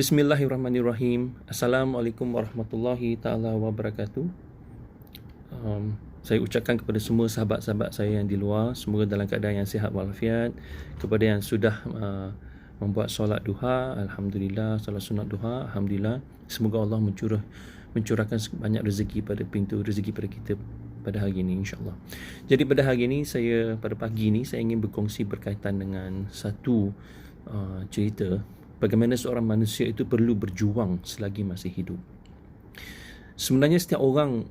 Bismillahirrahmanirrahim. Assalamualaikum warahmatullahi ta'ala wabarakatuh. Saya ucapkan kepada semua sahabat-sahabat saya yang di luar, semoga dalam keadaan yang sihat walafiat. Kepada yang sudah membuat solat duha, Alhamdulillah. Solat sunat duha, Alhamdulillah. Semoga Allah mencurahkan banyak rezeki pada pintu rezeki pada kita pada hari ini, insyaAllah. Jadi pada hari ini, pada pagi ini saya ingin berkongsi berkaitan dengan satu cerita bagaimana seorang manusia itu perlu berjuang selagi masih hidup. Sebenarnya setiap orang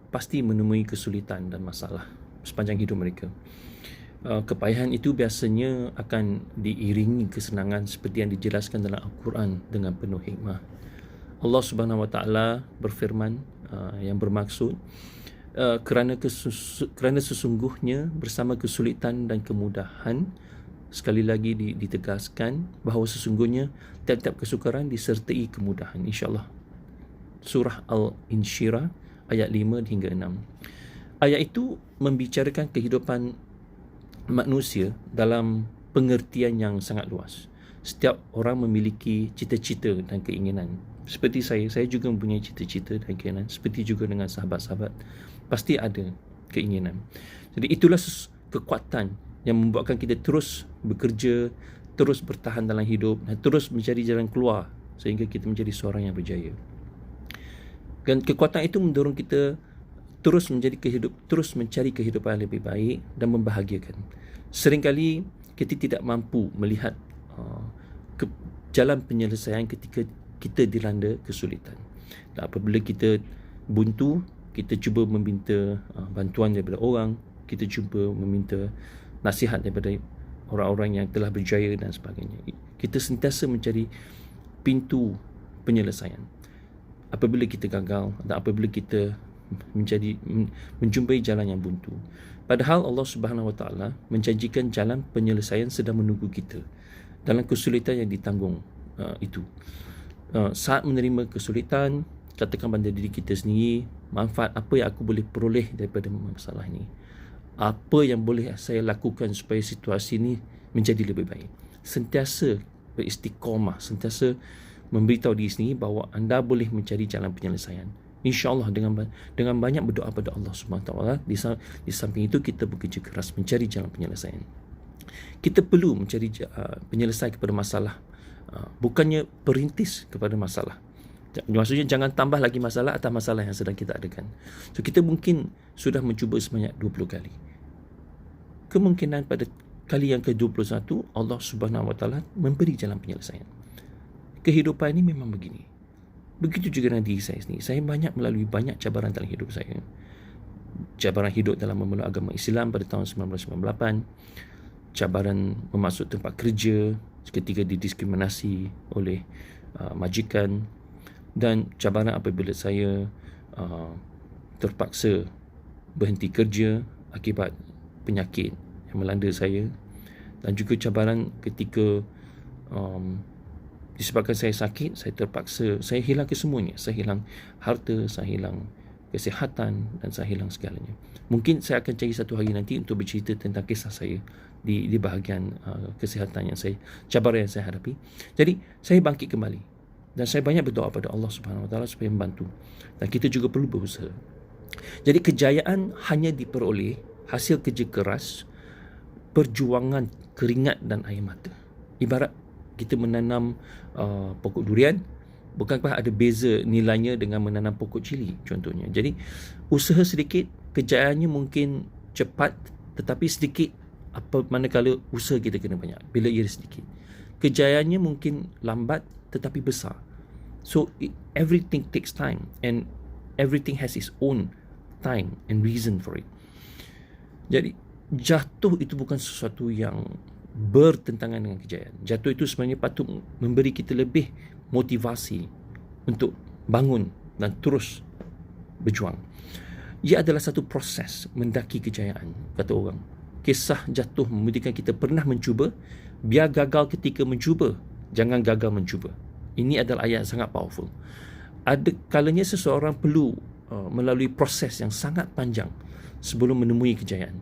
pasti menemui kesulitan dan masalah sepanjang hidup mereka. Kepayahan itu biasanya akan diiringi kesenangan seperti yang dijelaskan dalam Al-Quran dengan penuh hikmah. Allah Subhanahu Wa Taala berfirman yang bermaksud kerana sesungguhnya bersama kesulitan dan kemudahan, sekali lagi ditegaskan bahawa sesungguhnya tiap-tiap kesukaran disertai kemudahan, insyaAllah. Surah Al-Insyirah ayat 5 hingga 6. Ayat itu membicarakan kehidupan manusia dalam pengertian yang sangat luas. Setiap orang memiliki cita-cita dan keinginan. Seperti saya juga mempunyai cita-cita dan keinginan. Seperti juga dengan sahabat-sahabat, pasti ada keinginan. Jadi itulah kekuatan yang membuatkan kita terus bekerja, terus bertahan dalam hidup dan terus mencari jalan keluar sehingga kita menjadi seorang yang berjaya. Dan kekuatan itu mendorong kita terus mencari kehidupan yang lebih baik dan membahagiakan. Seringkali kita tidak mampu melihat jalan penyelesaian ketika kita dilanda kesulitan. Dan apabila kita buntu, kita cuba meminta bantuan daripada orang, kita cuba meminta nasihat daripada orang-orang yang telah berjaya dan sebagainya. Kita sentiasa mencari pintu penyelesaian. Apabila kita gagal dan apabila kita menjumpai jalan yang buntu. Padahal Allah Subhanahu Wa Taala menjanjikan jalan penyelesaian sedang menunggu kita dalam kesulitan yang ditanggung itu. Saat menerima kesulitan, katakan pada diri kita sendiri, manfaat apa yang aku boleh peroleh daripada masalah ini? Apa yang boleh saya lakukan supaya situasi ini menjadi lebih baik? Sentiasa beristiqamah, sentiasa memberitahu diri sendiri bahawa anda boleh mencari jalan penyelesaian. InsyaAllah dengan banyak berdoa pada Allah SWT. Di samping itu kita bekerja keras mencari jalan penyelesaian. Kita perlu mencari penyelesaian kepada masalah, bukannya perintis kepada masalah. Maksudnya jangan tambah lagi masalah atas masalah yang sedang kita adakan. So kita mungkin sudah mencuba sebanyak 20 kali. Kemungkinan pada kali yang ke-21 Allah Subhanahu Wa Taala memberi jalan penyelesaian. Kehidupan ini memang begini. Begitu juga dengan diri saya sendiri. Saya melalui banyak cabaran dalam hidup saya. Cabaran hidup dalam memeluk agama Islam pada tahun 1998. Cabaran memasuk tempat kerja ketika didiskriminasi oleh majikan. Dan cabaran apabila saya terpaksa berhenti kerja akibat penyakit yang melanda saya. Dan juga cabaran ketika disebabkan saya sakit, saya hilang kesemuanya. Saya hilang harta, saya hilang kesihatan dan saya hilang segalanya. Mungkin saya akan cari satu hari nanti untuk bercerita tentang kisah saya di bahagian kesihatan cabaran yang saya hadapi. Jadi saya bangkit kembali. Dan saya banyak berdoa pada Allah Subhanahu Wa Taala supaya membantu. Dan kita juga perlu berusaha. Jadi kejayaan hanya diperoleh hasil kerja keras, perjuangan, keringat dan air mata. Ibarat kita menanam pokok durian, bukankah ada beza nilainya dengan menanam pokok cili contohnya. Jadi usaha sedikit, kejayaannya mungkin cepat, tetapi sedikit manakala usaha kita kena banyak. Bila ia sedikit, kejayaannya mungkin lambat tetapi besar. So everything takes time and everything has its own time and reason for it. Jadi jatuh itu bukan sesuatu yang bertentangan dengan kejayaan. Jatuh itu sebenarnya patut memberi kita lebih motivasi untuk bangun dan terus berjuang. Ia adalah satu proses mendaki kejayaan, kata orang. Kisah jatuh membuktikan kita pernah mencuba. Biar gagal ketika mencuba, jangan gagal mencuba. Ini adalah ayat yang sangat powerful. Ada kalanya seseorang perlu melalui proses yang sangat panjang sebelum menemui kejayaan.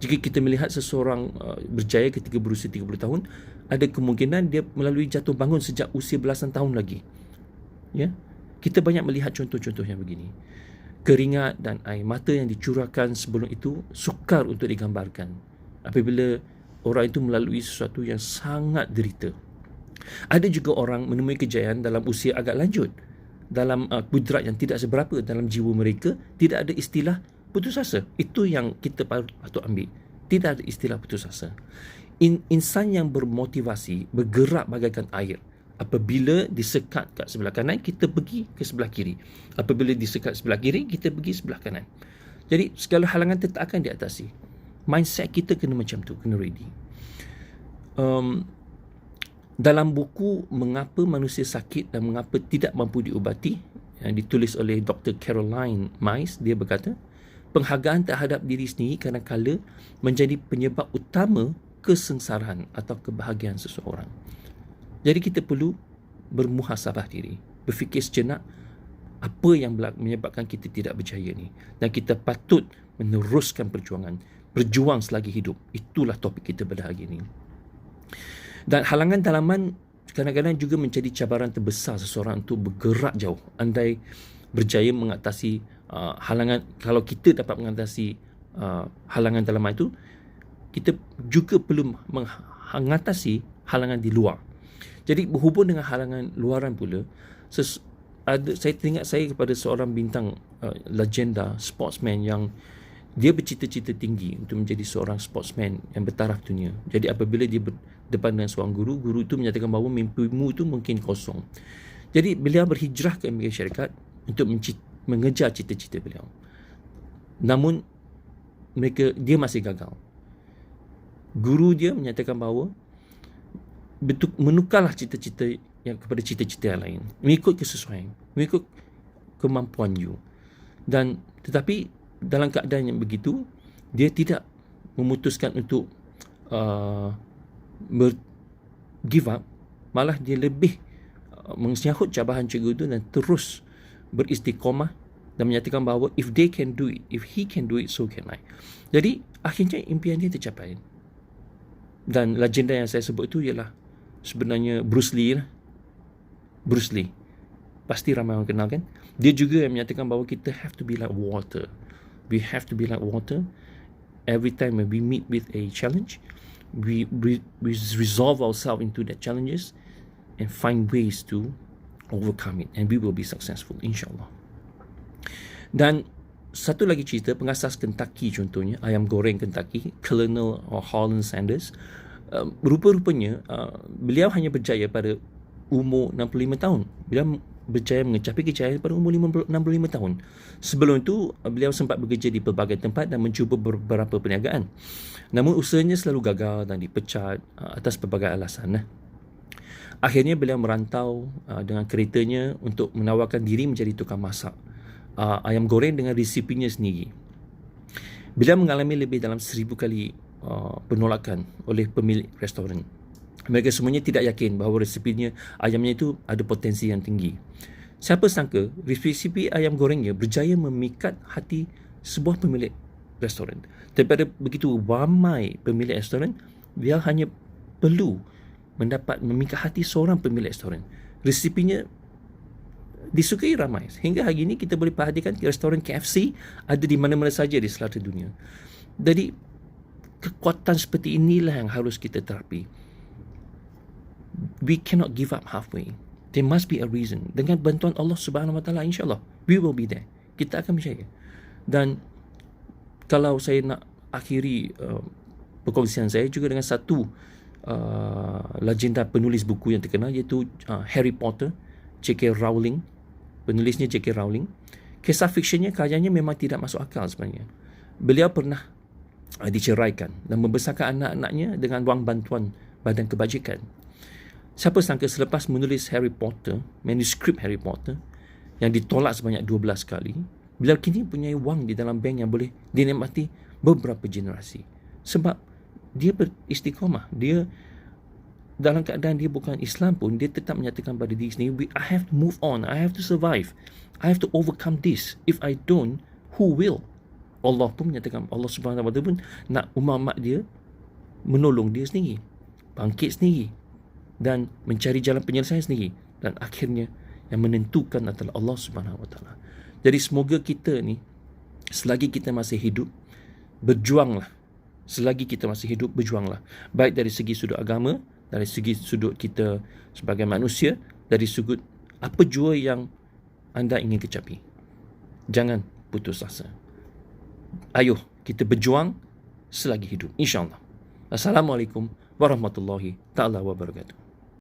Jika kita melihat seseorang berjaya ketika berusia 30 tahun, ada kemungkinan dia melalui jatuh bangun sejak usia belasan tahun lagi. Ya, kita banyak melihat contoh-contoh yang begini. Keringat dan air mata yang dicurahkan sebelum itu sukar untuk digambarkan apabila orang itu melalui sesuatu yang sangat derita. Ada juga orang menemui kejayaan dalam usia agak lanjut. Dalam kudrat yang tidak seberapa dalam jiwa mereka, tidak ada istilah putus asa. Itu yang kita patut ambil. Tidak ada istilah putus asa. Insan yang bermotivasi, bergerak bagaikan air. Apabila disekat kat sebelah kanan, kita pergi ke sebelah kiri. Apabila disekat sebelah kiri, kita pergi sebelah kanan. Jadi segala halangan tetap akan diatasi. Mindset kita kena macam tu, kena ready. Dalam buku Mengapa Manusia Sakit dan Mengapa Tidak Mampu Diubati, yang ditulis oleh Dr. Caroline Myss, dia berkata, penghargaan terhadap diri sendiri kadang-kala menjadi penyebab utama kesengsaraan atau kebahagiaan seseorang. Jadi kita perlu bermuhasabah diri, berfikir sejenak apa yang menyebabkan kita tidak berjaya ni, dan kita patut meneruskan perjuangan, berjuang selagi hidup. Itulah topik kita pada hari ini. Dan halangan dalaman kadang-kadang juga menjadi cabaran terbesar seseorang untuk bergerak jauh. Andai berjaya mengatasi halangan, kalau kita dapat mengatasi halangan dalaman itu, kita juga perlu mengatasi halangan di luar. Jadi berhubung dengan halangan luaran pula, saya teringat saya kepada seorang bintang legenda sportsman yang dia bercita-cita tinggi untuk menjadi seorang sportsman yang bertaraf dunia. Jadi apabila dia berdepan dengan seorang guru, guru itu menyatakan bahawa mimpimu itu mungkin kosong. Jadi beliau berhijrah ke Amerika Syarikat untuk mengejar cita-cita beliau. Namun dia masih gagal. Guru dia menyatakan bahawa menukarlah cita-cita yang kepada cita-cita yang lain, mengikut kesesuaian, mengikut kemampuan you. Dan tetapi dalam keadaan yang begitu, dia tidak memutuskan untuk give up, malah dia lebih menyahut cabaran cikgu itu dan terus beristiqamah dan menyatakan bahawa if they can do it, if he can do it, so can I. Jadi akhirnya impian dia tercapai. Dan legenda yang saya sebut itu ialah sebenarnya Bruce Lee lah. Bruce Lee, pasti ramai orang kenal kan. Dia juga yang menyatakan bahawa kita have to be like water. We have to be like water. Every time when we meet with a challenge, we resolve ourselves into that challenges and find ways to overcome it, and we will be successful, insyaAllah. Dan satu lagi cerita, pengasas Kentucky contohnya, ayam goreng Kentucky, Colonel Holland Sanders, rupa-rupanya beliau hanya berjaya pada umur 65 tahun. Beliau berjaya mencapai kejayaan pada umur 65 tahun. Sebelum itu, beliau sempat bekerja di pelbagai tempat dan mencuba beberapa perniagaan. Namun usahanya selalu gagal dan dipecat atas pelbagai alasan. Akhirnya beliau merantau dengan keretanya untuk menawarkan diri menjadi tukang masak ayam goreng dengan resipinya sendiri. Beliau mengalami lebih dalam 1000 kali penolakan oleh pemilik restoran. Mereka semuanya tidak yakin bahawa resipinya, ayamnya itu ada potensi yang tinggi. Siapa sangka resipi ayam gorengnya berjaya memikat hati sebuah pemilik restoran. Daripada begitu ramai pemilik restoran, dia hanya perlu mendapat memikat hati seorang pemilik restoran. Resipinya disukai ramai. Hingga hari ini kita boleh perhatikan restoran KFC ada di mana-mana saja di selata dunia. Jadi kekuatan seperti inilah yang harus kita terapi. We cannot give up halfway. There must be a reason. Dengan bantuan Allah Subhanahu Wa Taala, insyaAllah we will be there. Kita akan berjaya. Dan kalau saya nak akhiri perkongsian saya juga dengan satu legenda penulis buku yang terkenal, iaitu Harry Potter, J.K. Rowling. Penulisnya J.K. Rowling. Kisah fiksinya, karyanya memang tidak masuk akal sebenarnya. Beliau pernah diceraikan dan membesarkan anak-anaknya dengan wang bantuan Badan Kebajikan. Siapa sangka selepas menulis Harry Potter, manuskrip Harry Potter yang ditolak sebanyak 12 kali, beliau kini punya wang di dalam bank yang boleh dinikmati beberapa generasi. Sebab dia beristiqamah. Dia dalam keadaan dia bukan Islam pun, dia tetap menyatakan pada diri sendiri, I have to move on, I have to survive, I have to overcome this. If I don't, who will? Allah pun menyatakan, Allah Subhanahu Wa Taala pun nak umat dia menolong dia sendiri, bangkit sendiri dan mencari jalan penyelesaian sendiri, dan akhirnya yang menentukan adalah Allah Subhanahu Wa Taala. Jadi semoga kita ni selagi kita masih hidup, berjuanglah. Selagi kita masih hidup, berjuanglah. Baik dari segi sudut agama, dari segi sudut kita sebagai manusia, dari sudut apa jua yang anda ingin kecapi. Jangan putus asa. Ayuh kita berjuang selagi hidup, insya-Allah. Assalamualaikum warahmatullahi taala wabarakatuh.